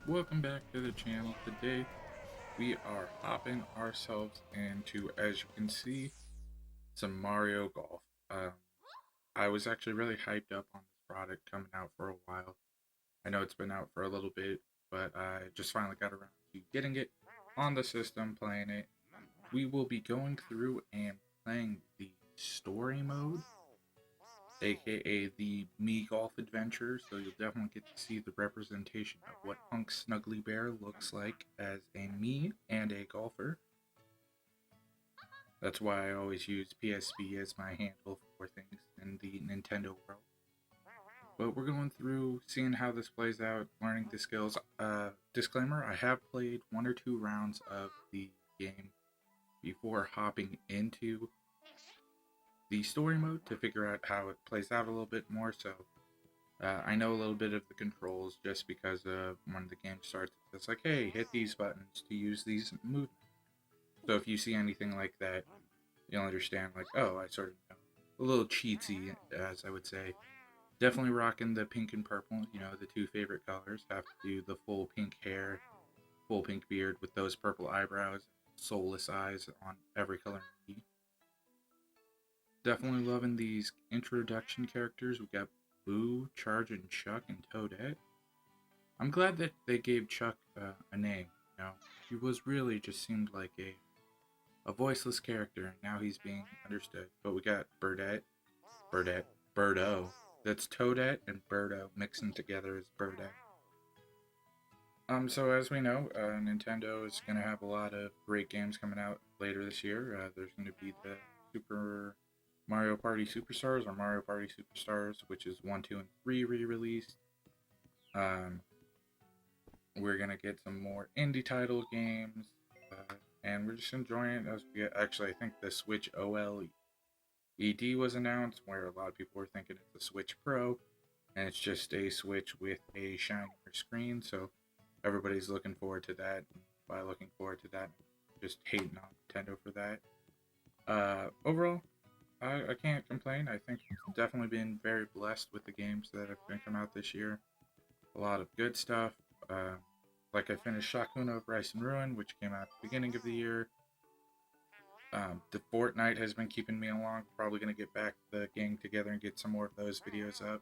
Welcome back to the channel. Today we are hopping ourselves into, as you can see, some Mario Golf. Um, I was actually really hyped up on this product coming out for a while. I know it's been out for a little bit, but I just finally got around to getting it on the system, playing it. We will be going through and playing the story mode, aka the Me Golf Adventure, so you'll definitely get to see the representation of what Punksnugglybear looks like as a me and a golfer. That's why I always use PSP as my handle for things in the Nintendo world. But we're going through, seeing how this plays out, learning the skills. Disclaimer, I have played 1 or 2 rounds of the game before hopping into the story mode to figure out how it plays out a little bit more, so I know a little bit of the controls just because when the game starts, it's like, hey, hit these buttons to use these movements. So if you see anything like that, you'll understand, like, oh, I sort of know. A little cheatsy, as I would say. Definitely rocking the pink and purple, the two favorite colors. Have to do the full pink hair, full pink beard with those purple eyebrows, soulless eyes on every color. Definitely loving these introduction characters. We got Boo, Charge, and Chuck, and Toadette. I'm glad that they gave Chuck a name. He was really just seemed like a voiceless character, and now he's being understood. But we got Birdette, Birdo. That's Toadette and Birdo mixing together as Birdette. So as we know, Nintendo is going to have a lot of great games coming out later this year. There's going to be the Super Mario Party Superstars or Mario Party Superstars, which is 1, 2, and 3 re-released. Um, we're gonna get some more indie title games, and we're just enjoying it as we get. Actually, I think the Switch OLED was announced, where a lot of people were thinking it's a Switch Pro, and it's just a Switch with a shinier screen. So everybody's looking forward to that. By looking forward to that, just hating on Nintendo for that. Overall, I can't complain. I think I've definitely been very blessed with the games that have been come out this year. A lot of good stuff. Uh, like I finished Shakuna of Rice and Ruin, which came out at the beginning of the year. The Fortnite has been keeping me along. Probably going to get back the gang together and get some more of those videos up.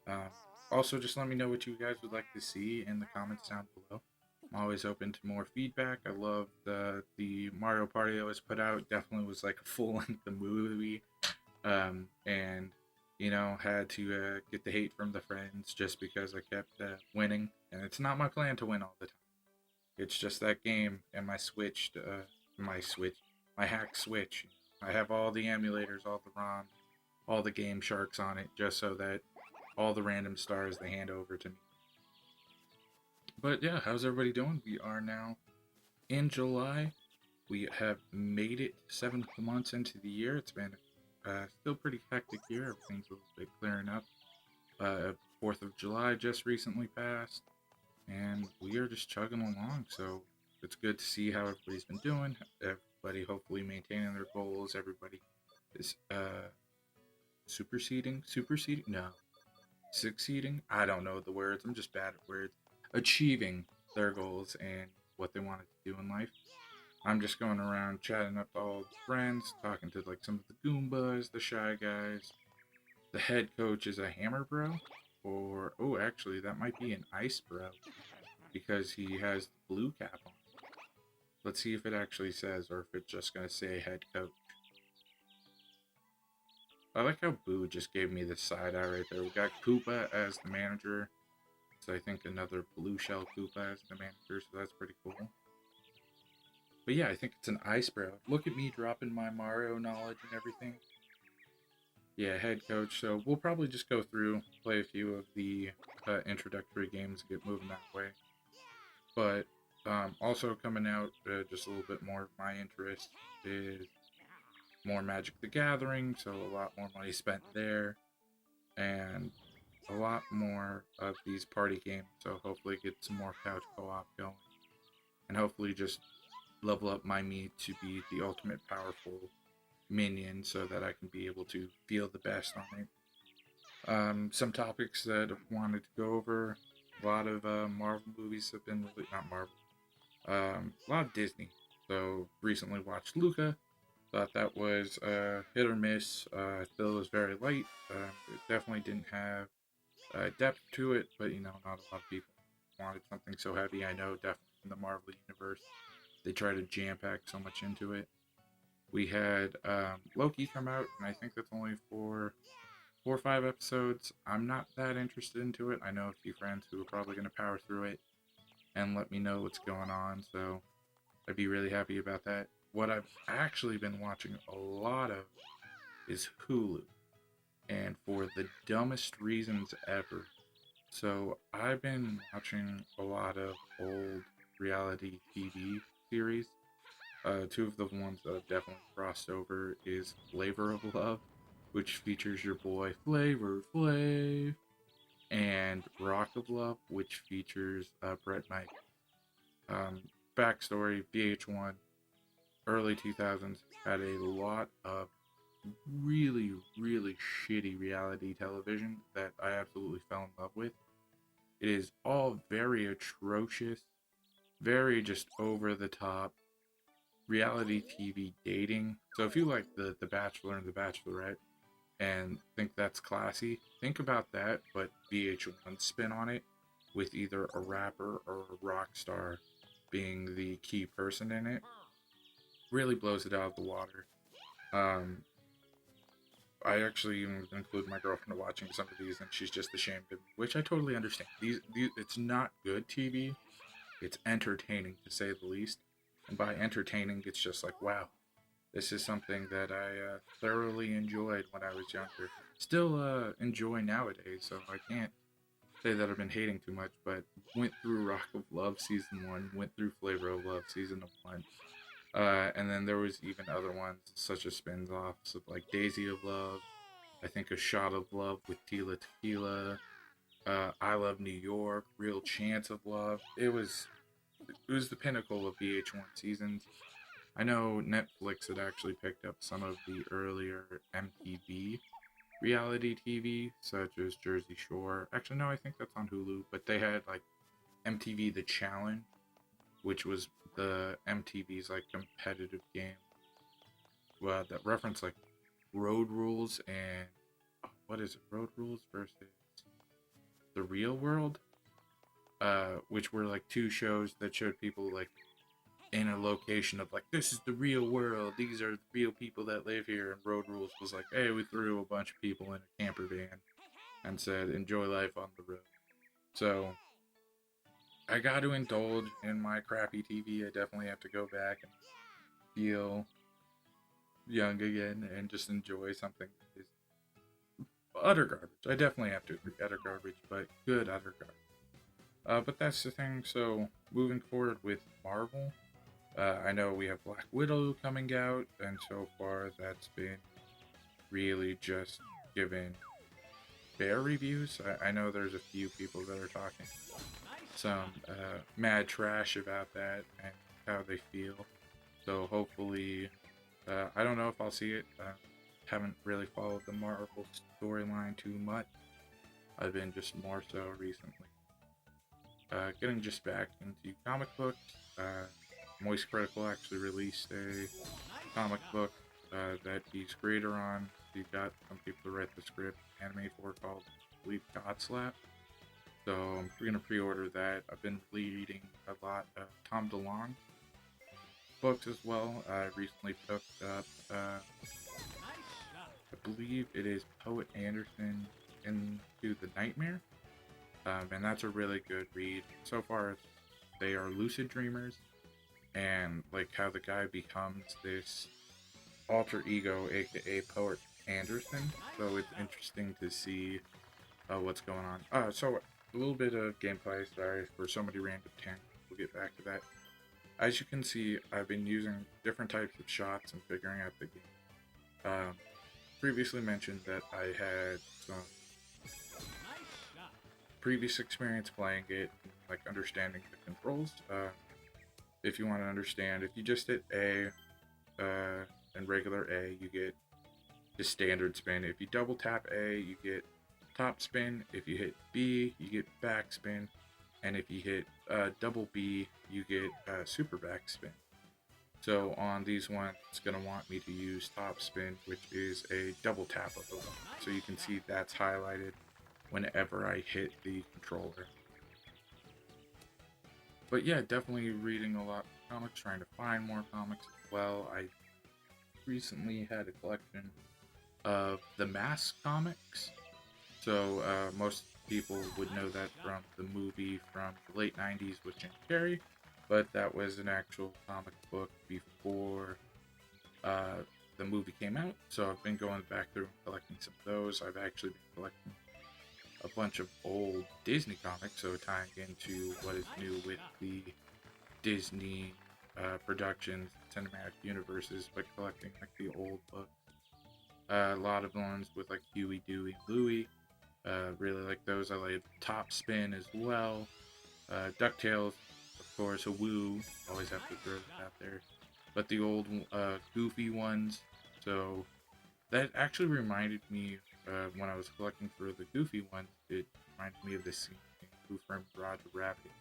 Um, Also, just let me know what you guys would like to see in the comments down below. I'm always open to more feedback. I love the Mario Party that was put out. Definitely was like a full length movie, and had to get the hate from the friends just because I kept winning. And it's not my plan to win all the time. It's just that game and my hack Switch. I have all the emulators, all the ROMs, all the Game Sharks on it, just so that all the random stars they hand over to me. But yeah, how's everybody doing? We are now in July. We have made it 7 months into the year. It's been still pretty hectic year. Everything's a little bit clearing up. 4th of July just recently passed, and we are just chugging along. So it's good to see how everybody's been doing. Everybody hopefully maintaining their goals. Everybody is superseding? No. Succeeding? I don't know the words. I'm just bad at words. Achieving their goals and what they wanted to do in life. I'm just going around chatting up all the friends, talking to like some of the Goombas, the Shy Guys. The head coach is a Hammer Bro, or oh, actually that might be an Ice Bro because he has the blue cap on. Let's see if it actually says, or if it's just gonna say head coach. I like how Boo just gave me the side eye right there. We got Koopa as the manager. So I think another blue shell Koopa as the manager, so that's pretty cool. But yeah, I think it's an Ice Bro. Look at me dropping my Mario knowledge and everything. Yeah, head coach. So we'll probably just go through, play a few of the introductory games, and get moving that way. But also coming out, just a little bit more of my interest is more Magic the Gathering, so a lot more money spent there, and a lot more of these party games, so hopefully get some more couch co-op going, and hopefully just level up my me to be the ultimate powerful minion so that I can be able to feel the best on it. Some topics that I've wanted to go over, A lot of Marvel movies have been really not Marvel. A lot of Disney. So recently watched Luca. Thought that was hit or miss. Still was very light. It definitely didn't have depth to it, but not a lot of people wanted something so heavy. I know definitely in the Marvel universe, they try to jam pack so much into it. We had Loki come out, and I think that's only for 4 or 5 episodes. I'm not that interested into it. I know a few friends who are probably going to power through it and let me know what's going on, so I'd be really happy about that. What I've actually been watching a lot of is Hulu, and for the dumbest reasons ever. So I've been watching a lot of old reality TV series. Two of the ones that have definitely crossed over is Flavor of Love, which features your boy Flavor Flav, and Rock of Love, which features Brett Knight. Um, Backstory: VH1, early 2000s, had a lot of really, really shitty reality television that I absolutely fell in love with. It is all very atrocious, very just over the top reality TV dating. So if you like the Bachelor and the Bachelorette and think that's classy, think about that, but VH1 spin on it with either a rapper or a rock star being the key person in it. Really blows it out of the water. Um, I actually even include my girlfriend watching some of these, and she's just ashamed of me, which I totally understand. These it's not good TV. It's entertaining to say the least, and by entertaining, it's just like, wow, this is something that I thoroughly enjoyed when I was younger. Still enjoy nowadays, so I can't say that I've been hating too much. But went through Rock of Love season 1, went through Flavor of Love season 1, and then there was even other ones such as spin-offs of like Daisy of Love. I think A Shot of Love with Tila Tequila. I Love New York. Real Chance of Love. It was the pinnacle of VH1 seasons. I know Netflix had actually picked up some of the earlier MTV reality TV, such as Jersey Shore. Actually, no, I think that's on Hulu. But they had like MTV The Challenge, which was the MTV's like competitive game. Well, that reference like Road Rules and what is it? Road Rules versus The Real World, which were like two shows that showed people like in a location of like this is the real world. These are the real people that live here. And Road Rules was like, hey, we threw a bunch of people in a camper van and said enjoy life on the road. So I got to indulge in my crappy TV. I definitely have to go back and feel young again and just enjoy something that is utter garbage. I definitely have to agree, utter garbage, but good utter garbage. But that's the thing. So moving forward with Marvel, I know we have Black Widow coming out, and so far that's been really just given fair reviews. I know there's a few people that are talking some mad trash about that and how they feel. So hopefully, I don't know if I'll see it. Haven't really followed the Marvel storyline too much. I've been just more so recently. Getting just back into comic books. Moist Critical actually released a comic book that he's creator on. He got some people to write the script, anime for, called, I believe, God Slap. So I'm gonna pre-order that. I've been reading a lot of Tom DeLonge books as well. I recently picked up, I believe it is Poet Anderson Into the Nightmare, and that's a really good read. So far, they are lucid dreamers, and like how the guy becomes this alter ego, aka Poet Anderson. So it's interesting to see what's going on. So a little bit of gameplay. Sorry for so many random tangents. We'll get back to that. As you can see, I've been using different types of shots and figuring out the game. Previously mentioned that I had some previous experience playing it, like understanding the controls. If you want to understand, if you just hit A and regular A, you get the standard spin. If you double tap A, you get top spin. If you hit B, you get back spin. and if you hit double B, you get super backspin. So on these ones, it's going to want me to use top spin, which is a double tap of the one. So you can see that's highlighted whenever I hit the controller. But yeah, definitely reading a lot of comics, trying to find more comics as well. I recently had a collection of the Mask comics. So most people would know that from the movie from the late 90s with Jim Carrey, but that was an actual comic book before the movie came out. So I've been going back through and collecting some of those. I've actually been collecting a bunch of old Disney comics, so tying into what is new with the Disney productions, cinematic universes, but collecting like the old books. A lot of ones with like Huey, Dewey, Louie. Really like those. I like Top Spin as well. DuckTales, of course, a woo. Always have to throw that out there. But the old Goofy ones. So that actually reminded me when I was collecting for the Goofy ones. It reminded me of this scene in Who Framed Roger Rabbit,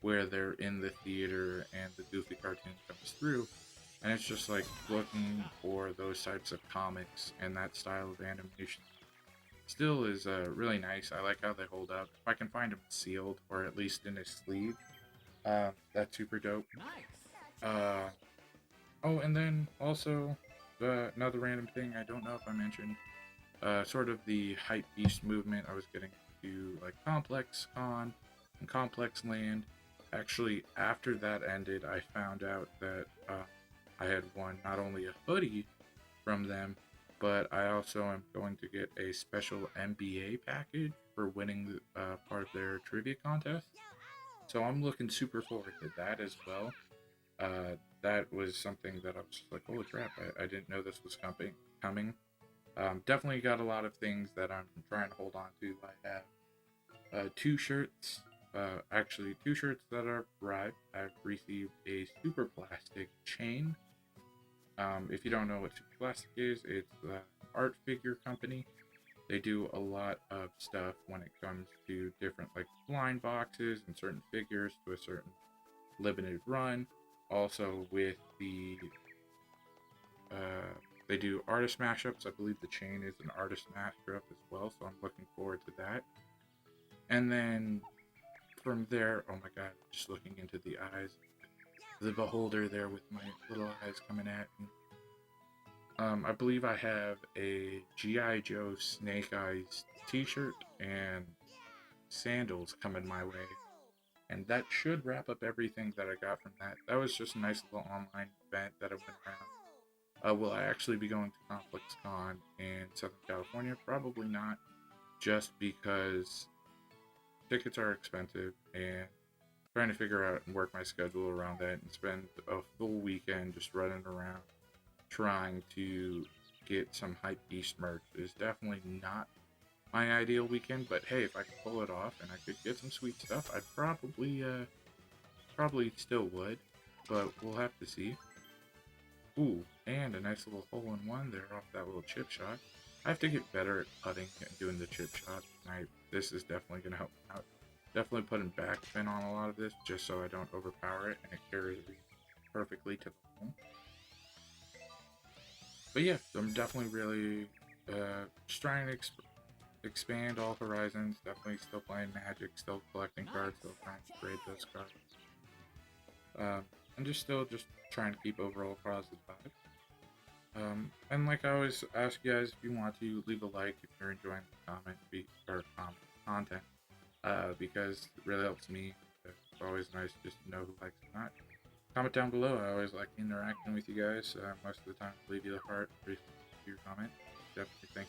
where they're in the theater and the Goofy cartoon comes through. And it's just like looking for those types of comics and that style of animation still is really nice. I like how they hold up. If I can find them sealed or at least in a sleeve, that's super dope. Uh, oh, and then also another random thing I don't know if I mentioned, sort of the hype beast movement. I was getting to like Complex Con and Complex Land. Actually, after that ended, I found out that I had won not only a hoodie from them, but I also am going to get a special NBA package for winning part of their trivia contest. So I'm looking super forward to that as well. That was something that I was just like, holy crap, I didn't know this was coming. Definitely got a lot of things that I'm trying to hold on to. I have two shirts, actually two shirts that are arrived. I've received a Super Plastic chain. If you don't know what Super Plastic is, it's an art figure company. They do a lot of stuff when it comes to different like blind boxes and certain figures to a certain limited run. Also with the they do artist mashups. I believe the chain is an artist mashup as well, so I'm looking forward to that. And then from there, oh my god, just looking into the eyes, the beholder there with my little eyes coming at me. I believe I have a G.I. Joe Snake Eyes t-shirt and sandals coming my way. And that should wrap up everything that I got from that. That was just a nice little online event that I went around. Will I actually be going to Complex Con in Southern California? Probably not, just because tickets are expensive and trying to figure out and work my schedule around that and spend a full weekend just running around trying to get some hype beast merch is definitely not my ideal weekend. But hey, if I could pull it off and I could get some sweet stuff, I'd probably still would, but we'll have to see. Ooh, and a nice little hole-in-one there off that little chip shot. I have to get better at putting and doing the chip shot. This is definitely going to help me out. Definitely putting backspin on a lot of this just so I don't overpower it and it carries me perfectly to the hole. But yeah, I'm definitely really just trying to expand all horizons. Definitely still playing Magic, still collecting cards, still trying to grade those cards. And just trying to keep overall positive vibes. And like I always ask you guys, if you want to leave a like if you're enjoying the content, because it really helps me. It's always nice just to know who likes it or not. Comment down below. I always like interacting with you guys. Most of the time, I'll leave you the heart, your comment. Definitely thank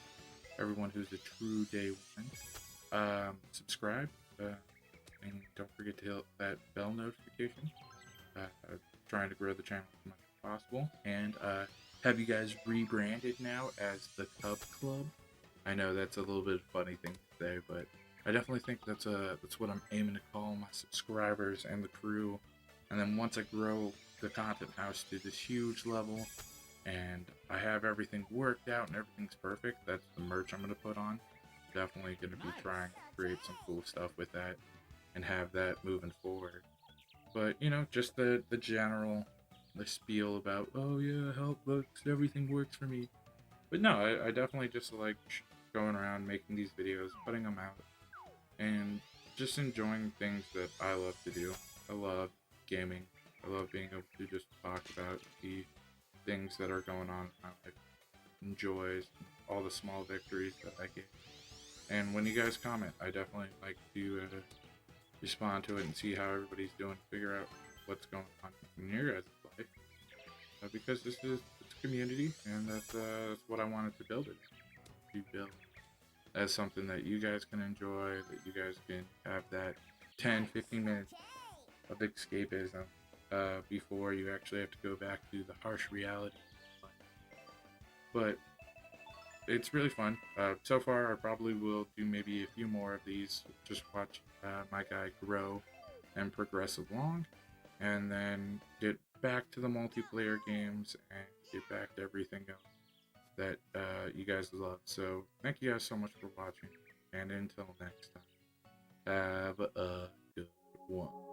everyone who's a true day one. Subscribe, and don't forget to hit that bell notification. Trying to grow the channel as much as possible, and have you guys rebranded now as the Cub Club. I know that's a little bit of a funny thing to say, but I definitely think that's what I'm aiming to call my subscribers and the crew. And then once I grow the content house to this huge level, and I have everything worked out and everything's perfect, that's the merch I'm going to put on. Definitely going to be trying to create some cool stuff with that. And and have that moving forward. But just the general, the spiel about, oh yeah, help looks, everything works for me. But no, I definitely just like going around making these videos, putting them out, and just enjoying things that I love to do. I love gaming. I love being able to just talk about the things that are going on in my life, enjoys all the small victories that I get. And when you guys comment, I definitely like to respond to it and see how everybody's doing, figure out what's going on in your guys' life. Because it's a community, and that's what I wanted to build it. To build as something that you guys can enjoy, that you guys can have that 10, 15 minutes of escapism before you actually have to go back to the harsh reality of life. But it's really fun. So far, I probably will do maybe a few more of these. Just watch my guy grow and progress along, and then get back to the multiplayer games and get back to everything else that you guys love. So thank you guys so much for watching, and until next time, have a good one.